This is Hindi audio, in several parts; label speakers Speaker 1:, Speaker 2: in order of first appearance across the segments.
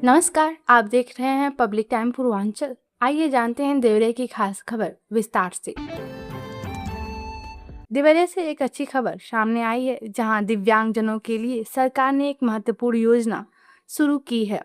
Speaker 1: नमस्कार, आप देख रहे हैं पब्लिक टाइम पूर्वांचल। आइए जानते हैं देवरिया की खास खबर विस्तार से। देवरिया से एक अच्छी खबर सामने आई है, जहां दिव्यांगजनों के लिए सरकार ने एक महत्वपूर्ण योजना शुरू की है।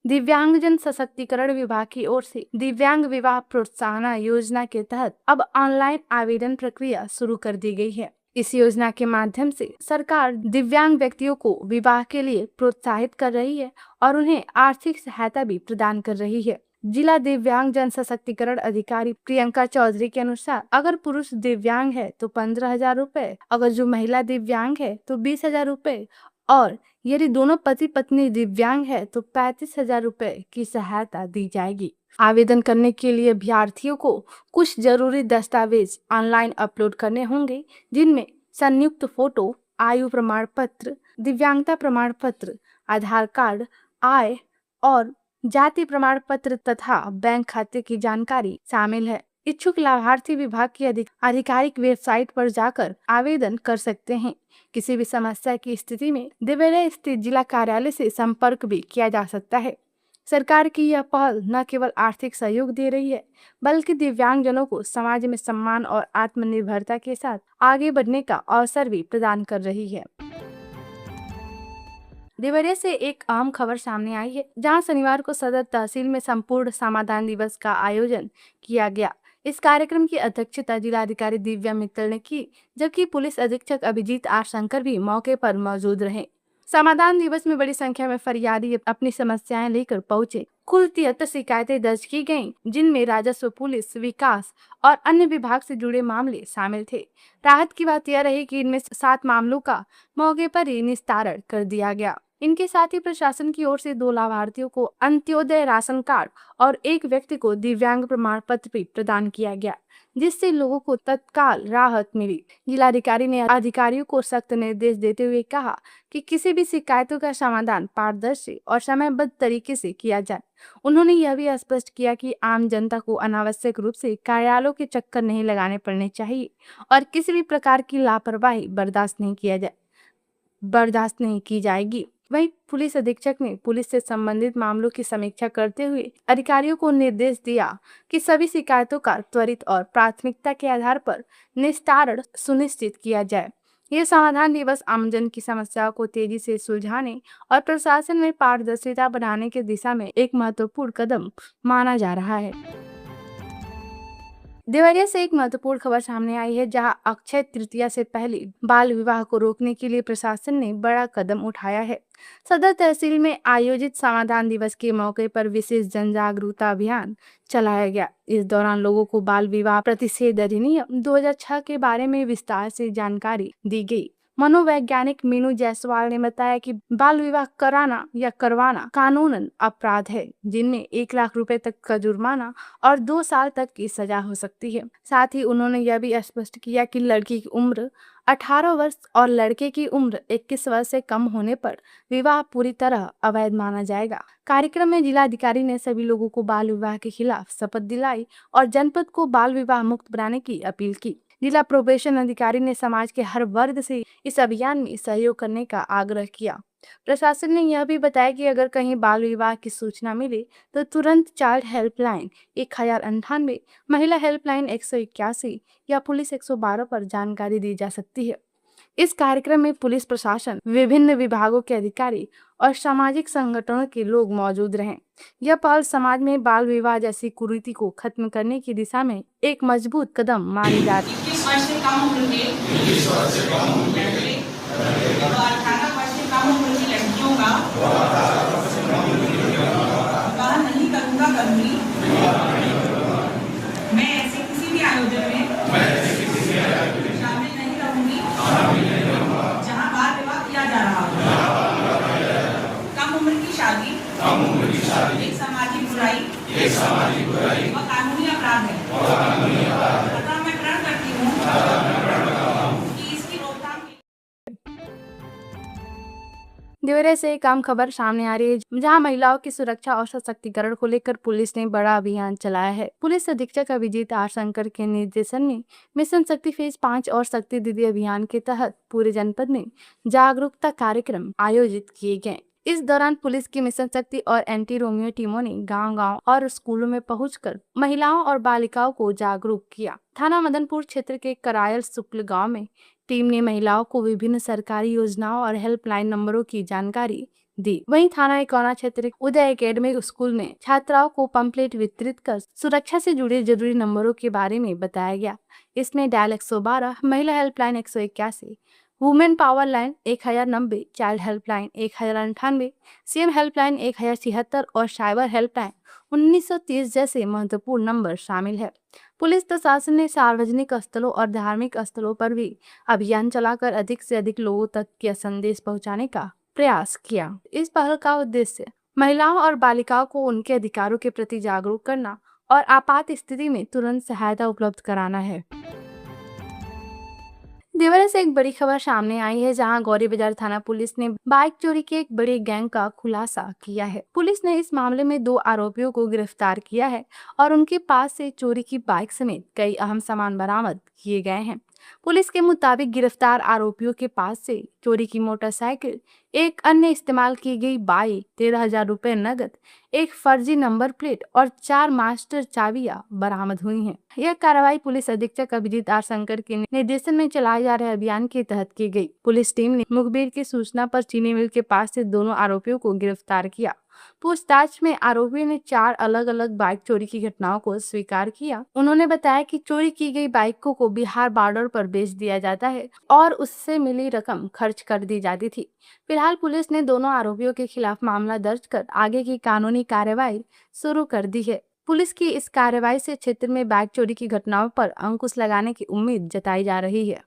Speaker 1: दिव्यांगजन सशक्तिकरण विभाग की ओर से दिव्यांग विवाह प्रोत्साहन योजना के तहत अब ऑनलाइन आवेदन प्रक्रिया शुरू कर दी गई है। इस योजना के माध्यम से सरकार दिव्यांग व्यक्तियों को विवाह के लिए प्रोत्साहित कर रही है और उन्हें आर्थिक सहायता भी प्रदान कर रही है। जिला दिव्यांग जन सशक्तिकरण अधिकारी प्रियंका चौधरी के अनुसार अगर पुरुष दिव्यांग है तो 15,000 रुपए, अगर जो महिला दिव्यांग है तो 20,000 रुपए और यदि दोनों पति पत्नी दिव्यांग है तो 35,000 रुपए की सहायता दी जाएगी। आवेदन करने के लिए अभ्यर्थियों को कुछ जरूरी दस्तावेज ऑनलाइन अपलोड करने होंगे, जिनमें संयुक्त फोटो, आयु प्रमाण पत्र, दिव्यांगता प्रमाण पत्र, आधार कार्ड, आय और जाति प्रमाण पत्र तथा बैंक खाते की जानकारी शामिल है। इच्छुक लाभार्थी विभाग की आधिकारिक वेबसाइट पर जाकर आवेदन कर सकते हैं। किसी भी समस्या की स्थिति में देवरिया स्थित जिला कार्यालय से संपर्क भी किया जा सकता है। सरकार की यह पहल न केवल आर्थिक सहयोग दे रही है, बल्कि दिव्यांगजनों को समाज में सम्मान और आत्मनिर्भरता के साथ आगे बढ़ने का अवसर भी प्रदान कर रही है। देवरिया से एक अहम खबर सामने आई है, जहां शनिवार को सदर तहसील में संपूर्ण समाधान दिवस का आयोजन किया गया। इस कार्यक्रम की अध्यक्षता जिलाधिकारी दिव्या मित्तल ने की, जबकि पुलिस अधीक्षक अभिजीत आर शंकर भी मौके पर मौजूद रहे। समाधान दिवस में बड़ी संख्या में फरियादी अपनी समस्याएं लेकर पहुंचे। कुल 73 शिकायतें दर्ज की गईं, जिनमें राजस्व, पुलिस, विकास और अन्य विभाग से जुड़े मामले शामिल थे। राहत की बात यह रही कि इनमें 7 मामलों का मौके पर ही निस्तारण कर दिया गया। इनके साथ ही प्रशासन की ओर से 2 लाभार्थियों को अंत्योदय राशन कार्ड और एक व्यक्ति को दिव्यांग प्रमाण पत्र भी प्रदान किया गया, जिससे लोगों को तत्काल राहत मिली। जिलाधिकारी ने अधिकारियों को सख्त निर्देश देते हुए कहा कि किसी भी शिकायतों का समाधान पारदर्शी और समयबद्ध तरीके से किया जाए। उन्होंने यह भी स्पष्ट किया कि आम जनता को अनावश्यक रूप से कार्यालयों के चक्कर नहीं लगाने पड़ने चाहिए और किसी भी प्रकार की लापरवाही बर्दाश्त नहीं की जाएगी। वहीं पुलिस अधीक्षक ने पुलिस से संबंधित मामलों की समीक्षा करते हुए अधिकारियों को निर्देश दिया कि सभी शिकायतों का त्वरित और प्राथमिकता के आधार पर निस्तारण सुनिश्चित किया जाए। यह समाधान दिवस आमजन की समस्याओं को तेजी से सुलझाने और प्रशासन में पारदर्शिता बढ़ाने की दिशा में एक महत्वपूर्ण कदम माना जा रहा है। देवरिया से एक महत्वपूर्ण खबर सामने आई है, जहां अक्षय तृतीया से पहले बाल विवाह को रोकने के लिए प्रशासन ने बड़ा कदम उठाया है। सदर तहसील में आयोजित समाधान दिवस के मौके पर विशेष जन जागरूकता अभियान चलाया गया। इस दौरान लोगों को बाल विवाह प्रतिषेध अधिनियम 2006 के बारे में विस्तार से जानकारी दी गई। मनोवैज्ञानिक मीनू जायसवाल ने बताया कि बाल विवाह कराना या करवाना कानूनन अपराध है, जिनमें 1 लाख रुपए तक का जुर्माना और 2 साल तक की सजा हो सकती है। साथ ही उन्होंने यह भी स्पष्ट किया कि लड़की की उम्र 18 वर्ष और लड़के की उम्र 21 वर्ष से कम होने पर विवाह पूरी तरह अवैध माना जाएगा। कार्यक्रम में जिलाधिकारी ने सभी लोगों को बाल विवाह के खिलाफ शपथ दिलाई और जनपद को बाल विवाह मुक्त बनाने की अपील की। जिला प्रोबेशन अधिकारी ने समाज के हर वर्ग से इस अभियान में सहयोग करने का आग्रह किया। प्रशासन ने यह भी बताया कि अगर कहीं बाल विवाह की सूचना मिले तो तुरंत चाइल्ड हेल्पलाइन 1098, महिला हेल्पलाइन 181 या पुलिस 112 पर जानकारी दी जा सकती है। इस कार्यक्रम में पुलिस प्रशासन, विभिन्न विभागों के अधिकारी और सामाजिक संगठनों के लोग मौजूद रहे। यह पहल समाज में बाल विवाह जैसी कुरीति को खत्म करने की दिशा में एक मजबूत कदम मानी जा रही है।
Speaker 2: 21 वर्ष से कम उम्र के और 18 वर्ष से कम उम्र की लड़कियों का विवाह नहीं करूंगी। मैं ऐसे किसी भी आयोजन में शामिल नहीं रहूंगी जहां बाल विवाह किया जा रहा हो। कम उम्र की शादी एक सामाजिक बुराई व कानूनी अपराध है। अतः मैं प्रण करती हूँ कि इसकी रोकथाम
Speaker 1: देवरिया से एक आम खबर सामने आ रही है, जहां महिलाओं की सुरक्षा और सशक्तिकरण को लेकर पुलिस ने बड़ा अभियान चलाया है। पुलिस अधीक्षक अभिजीत आर शंकर के निर्देशन में मिशन शक्ति फेज 5 और शक्ति दीदी अभियान के तहत पूरे जनपद में जागरूकता कार्यक्रम आयोजित किए गए। इस दौरान पुलिस की मिशन शक्ति और एंटी रोमियो टीमों ने गांव-गांव और स्कूलों में पहुंचकर महिलाओं और बालिकाओं को जागरूक किया। थाना मदनपुर क्षेत्र के करायल शुक्ल गांव में टीम ने महिलाओं को विभिन्न सरकारी योजनाओं और हेल्पलाइन नंबरों की जानकारी दी। वहीं थाना इकौना क्षेत्र के उदय एकेडमी स्कूल में छात्राओं को पंपलेट वितरित कर सुरक्षा से जुड़े जरूरी नंबरों के बारे में बताया गया। इसमें डायल 112, महिला helpline 181, women power line 1090, child helpline 1098, CM helpline 1076 और साइबर हेल्पलाइन 1930 जैसे महत्वपूर्ण नंबर शामिल है। पुलिस प्रशासन ने सार्वजनिक स्थलों और धार्मिक स्थलों पर भी अभियान चलाकर अधिक से अधिक लोगों तक यह संदेश पहुंचाने का प्रयास किया। इस पहल का उद्देश्य महिलाओं और बालिकाओं को उनके अधिकारों के प्रति जागरूक करना और आपात स्थिति में तुरंत सहायता उपलब्ध कराना है। देवरिया से एक बड़ी खबर सामने आई है, जहां गौरी बाजार थाना पुलिस ने बाइक चोरी के एक बड़े गैंग का खुलासा किया है। पुलिस ने इस मामले में 2 आरोपियों को गिरफ्तार किया है और उनके पास से चोरी की बाइक समेत कई अहम सामान बरामद किए गए हैं। पुलिस के मुताबिक गिरफ्तार आरोपियों के पास से चोरी की मोटरसाइकिल, एक अन्य इस्तेमाल की गई बाइक, 13,000 रुपए नगद, एक फर्जी नंबर प्लेट और 4 मास्टर चाबियां बरामद हुई हैं। यह कार्रवाई पुलिस अधीक्षक अभिजीत आर शंकर के निर्देशन में चलाए जा रहे अभियान के तहत की गई। पुलिस टीम ने मुखबिर की सूचना पर चीनी मिल के पास से दोनों आरोपियों को गिरफ्तार किया। पूछताछ में आरोपियों ने 4 अलग अलग बाइक चोरी की घटनाओं को स्वीकार किया। उन्होंने बताया कि चोरी की गई बाइकों को बिहार बॉर्डर पर बेच दिया जाता है और उससे मिली रकम खर्च कर दी जाती थी। फिलहाल पुलिस ने दोनों आरोपियों के खिलाफ मामला दर्ज कर आगे की कानूनी कार्रवाई शुरू कर दी है। पुलिस की इस कार्रवाई से क्षेत्र में बाइक चोरी की घटनाओं पर अंकुश लगाने की उम्मीद जताई जा रही है।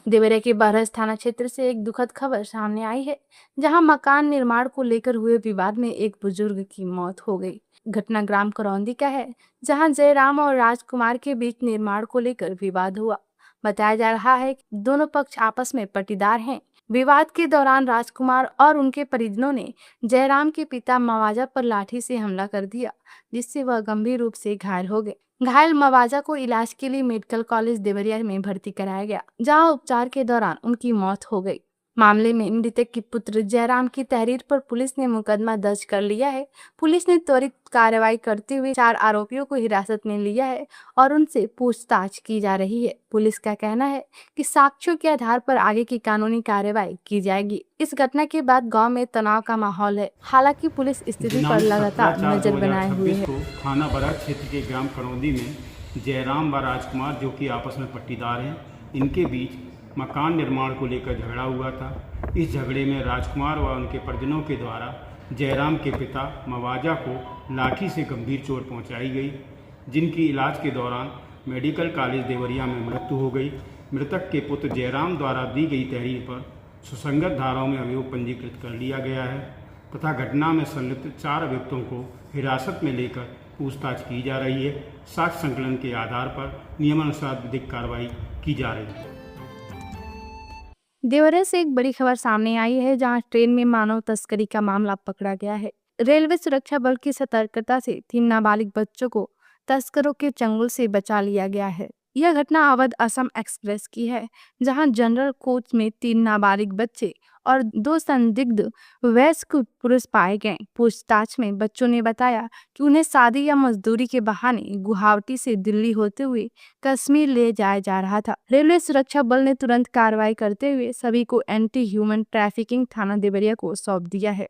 Speaker 1: देवरिया के बहराइच थाना क्षेत्र से एक दुखद खबर सामने आई है, जहां मकान निर्माण को लेकर हुए विवाद में एक बुजुर्ग की मौत हो गई। घटना ग्राम करौंदी का है, जहां जयराम और राजकुमार के बीच निर्माण को लेकर विवाद हुआ। बताया जा रहा है कि दोनों पक्ष आपस में पटीदार हैं। विवाद के दौरान राजकुमार और उनके परिजनों ने जयराम के पिता मवाजा पर लाठी से हमला कर दिया, जिससे वह गंभीर रूप से घायल हो गए। घायल मवाजा को इलाज के लिए मेडिकल कॉलेज देवरिया में भर्ती कराया गया, जहां उपचार के दौरान उनकी मौत हो गई। मामले में मृतक के पुत्र जयराम की तहरीर पर पुलिस ने मुकदमा दर्ज कर लिया है। पुलिस ने त्वरित कार्रवाई करते हुए 4 आरोपियों को हिरासत में लिया है और उनसे पूछताछ की जा रही है। पुलिस का कहना है कि साक्ष्यों के आधार पर आगे की कानूनी कार्रवाई की जाएगी। इस घटना के बाद गांव में तनाव का माहौल है। हालांकि पुलिस स्थिति पर लगातार नजर बनाए हुए है।
Speaker 3: थाना बहराइच क्षेत्र के ग्राम करौंदी में जयराम व राजकुमार, जो कि आपस में पट्टीदार हैं, इनके बीच मकान निर्माण को लेकर झगड़ा हुआ था। इस झगड़े में राजकुमार व उनके परिजनों के द्वारा जयराम के पिता मवाजा को लाठी से गंभीर चोट पहुंचाई गई, जिनकी इलाज के दौरान मेडिकल कॉलेज देवरिया में मृत्यु हो गई। मृतक के पुत्र जयराम द्वारा दी गई तहरीर पर सुसंगत धाराओं में अभियोग पंजीकृत कर लिया गया है तथा घटना में संलिप्त 4 अभियुक्तों को हिरासत में लेकर पूछताछ की जा रही है। साक्ष्य संकलन के आधार पर नियमानुसार विधिक कार्रवाई की जा रही है।
Speaker 1: देवरिया से एक बड़ी खबर सामने आई है, जहां ट्रेन में मानव तस्करी का मामला पकड़ा गया है। रेलवे सुरक्षा बल की सतर्कता से 3 नाबालिग बच्चों को तस्करों के चंगुल से बचा लिया गया है। यह घटना अवध असम एक्सप्रेस की है, जहां जनरल कोच में 3 नाबालिग बच्चे और 2 संदिग्ध वयस्क पुरुष पाए गए। पूछताछ में बच्चों ने बताया कि उन्हें शादी या मजदूरी के बहाने गुवाहाटी से दिल्ली होते हुए कश्मीर ले जाया जा रहा था। रेलवे सुरक्षा बल ने तुरंत कार्रवाई करते हुए सभी को एंटी ह्यूमन ट्रैफिकिंग थाना देवरिया को सौंप दिया है।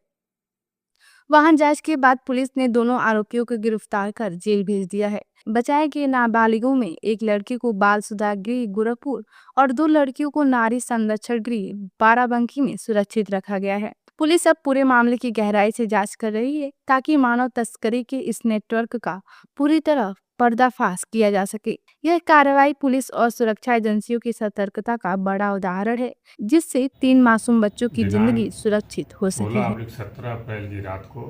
Speaker 1: वाहन जांच के बाद पुलिस ने दोनों आरोपियों को गिरफ्तार कर जेल भेज दिया है। बचाए गए नाबालिगों में एक लड़की को बाल सुधार गृह गोरखपुर और 2 लड़कियों को नारी संरक्षण गृह बाराबंकी में सुरक्षित रखा गया है। पुलिस अब पूरे मामले की गहराई से जांच कर रही है, ताकि मानव तस्करी के इस नेटवर्क का पूरी तरह पर्दाफाश किया जा सके। यह कार्रवाई पुलिस और सुरक्षा एजेंसियों की सतर्कता का बड़ा उदाहरण है, जिससे 3 मासूम बच्चों की जिंदगी सुरक्षित हो सकी है।
Speaker 4: 17 अप्रैल की रात को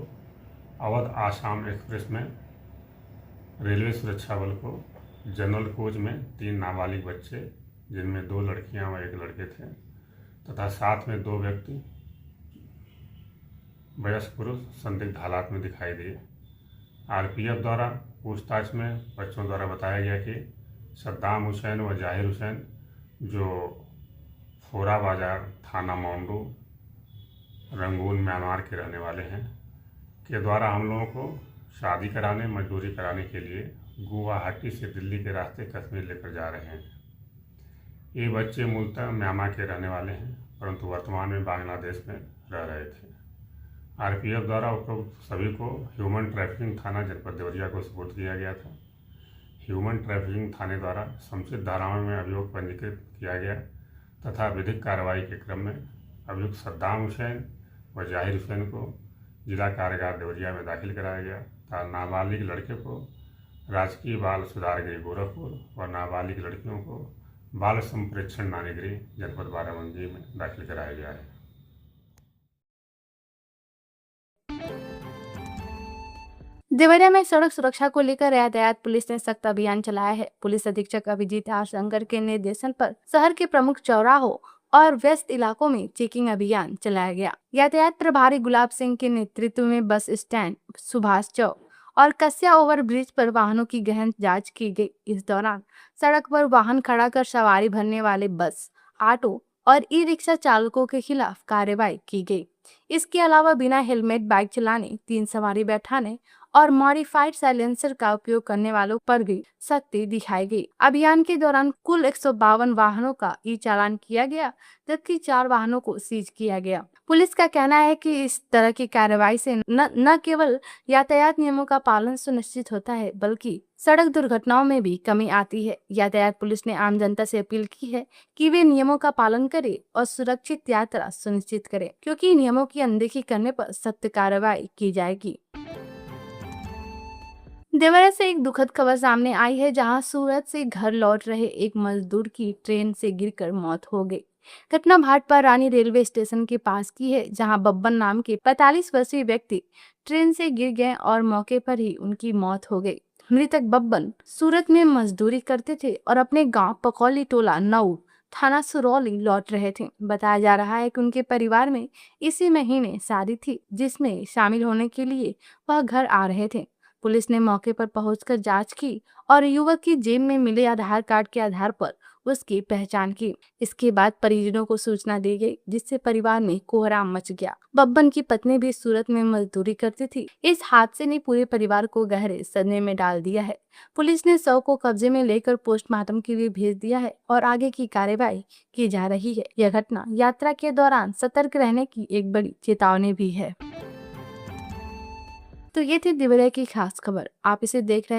Speaker 4: अवध आसाम एक्सप्रेस में रेलवे सुरक्षा बल को जनरल कोच में 3 नाबालिग बच्चे, जिनमें 2 लड़कियां व 1 लड़के थे, तथा साथ में 2 व्यक्ति वयस्क पुरुष संदिग्ध हालात में दिखाई दिए। आरपीएफ द्वारा पूछताछ में बच्चों द्वारा बताया गया कि सद्दाम हुसैन व जाहिर हुसैन, जो फोरा बाजार थाना माउंडू रंगून म्यांमार के रहने वाले हैं, के द्वारा हम लोगों को शादी कराने, मजदूरी कराने के लिए गुवाहाटी से दिल्ली के रास्ते कश्मीर लेकर जा रहे हैं। ये बच्चे मूलतः म्यांमार के रहने वाले हैं, परंतु वर्तमान में बांग्लादेश में रह रहे थे। आरपीएफ द्वारा उपरोक्त सभी को ह्यूमन ट्रैफिकिंग थाना जनपद देवरिया को सुपुर्द किया गया था। ह्यूमन ट्रैफिकिंग थाने द्वारा समुचित धाराओं में अभियोग पंजीकृत किया गया तथा विधिक कार्रवाई के क्रम में अभियुक्त सद्दाम हुसैन व जाहिर हुसैन को जिला कारागार देवरिया में दाखिल कराया गया तथा नाबालिग लड़के को राजकीय बाल सुधार गृह गोरखपुर व नाबालिग लड़कियों को बाल संप्रेक्षण नानीगृह जनपद बाराबंकी में दाखिल कराया गया है।
Speaker 1: देवरिया में सड़क सुरक्षा को लेकर यातायात पुलिस ने सख्त अभियान चलाया है। पुलिस अधीक्षक अभिजीत आर शंकर के निर्देशन पर शहर के प्रमुख चौराहों और व्यस्त इलाकों में चेकिंग अभियान चलाया गया। यातायात प्रभारी गुलाब सिंह के नेतृत्व में बस स्टैंड, सुभाष चौक और कस्या ओवर ब्रिज पर वाहनों की गहन जांच की गई। इस दौरान सड़क पर वाहन खड़ा कर सवारी भरने वाले बस, ऑटो और ई रिक्शा चालकों के खिलाफ कार्रवाई की गई। इसके अलावा बिना हेलमेट बाइक चलाने, 3 सवारी बैठाने और मॉडिफाइड साइलेंसर का उपयोग करने वालों पर भी सख्ती दिखाई गई। अभियान के दौरान कुल 152 वाहनों का ई चालान किया गया, जबकि 4 वाहनों को सीज किया गया। पुलिस का कहना है कि इस तरह की कार्रवाई से न केवल यातायात नियमों का पालन सुनिश्चित होता है, बल्कि सड़क दुर्घटनाओं में भी कमी आती है। यातायात पुलिस ने आम जनता से अपील की है कि वे नियमों का पालन करें और सुरक्षित यात्रा सुनिश्चित करें, क्योंकि नियमों की अनदेखी करने पर सख्त कार्रवाई की जाएगी। देवरिया से एक दुखद खबर सामने आई है, जहां सूरत से घर लौट रहे एक मजदूर की ट्रेन से गिरकर मौत हो गई। घटना भाटपारा रानी रेलवे स्टेशन के पास की है, जहां बब्बन नाम के 45 वर्षीय व्यक्ति ट्रेन से गिर गए और मौके पर ही उनकी मौत हो गई। मृतक बब्बन सूरत में मजदूरी करते थे और अपने गांव पकौली टोला नऊ थाना सुरौली लौट रहे थे। बताया जा रहा है कि उनके परिवार में इसी महीने शादी थी, जिसमें शामिल होने के लिए वह घर आ रहे थे। पुलिस ने मौके पर पहुंचकर जांच की और युवक की जेब में मिले आधार कार्ड के आधार पर उसकी पहचान की। इसके बाद परिजनों को सूचना दी गई, जिससे परिवार में कोहराम मच गया। बब्बन की पत्नी भी सूरत में मजदूरी करती थी। इस हादसे ने पूरे परिवार को गहरे सदमे में डाल दिया है। पुलिस ने शव को कब्जे में लेकर पोस्टमार्टम के लिए भेज दिया है और आगे की कार्रवाई की जा रही है। यह घटना यात्रा के दौरान सतर्क रहने की एक बड़ी चेतावनी भी है। तो ये थी देवरिया की खास खबर। आप इसे देख रहे